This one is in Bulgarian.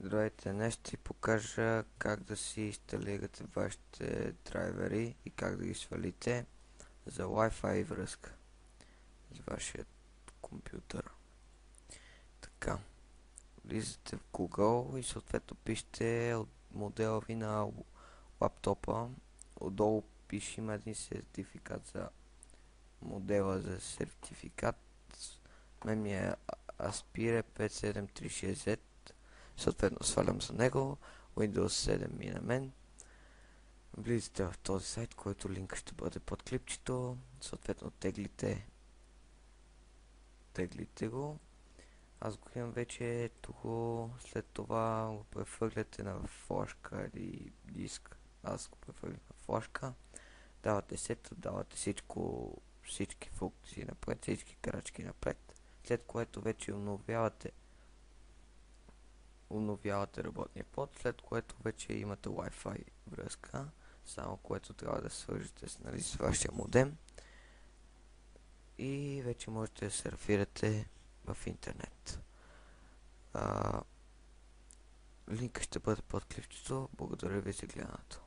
Здравейте, днес ще ви покажа как да си инсталирате вашите драйвери и как да ги свалите за Wi-Fi връзка с вашия компютър. Така, влизате в Google и съответно пишете от модела ви на лаптопа. Отдолу пише, има един сертификат за модела за сертификат. Мен ми е Aspire 57360. Съответно свалям за него. Windows 7 ми на мен. Влизате в този сайт, който линк ще бъде под клипчето. Съответно теглите го. Аз го имам вече тук. След това го прехвърляте на флашка или диск. Аз го прехвърлям на флашка. Давате сета, давате всички функции напред, всички крачки напред. След което вече обновявате работния под, след което вече имате Wi-Fi връзка, само което трябва да свържете с вашия модем и вече можете да серфирате в интернет. Линка ще бъде под клипчето. Благодаря ви за гледането.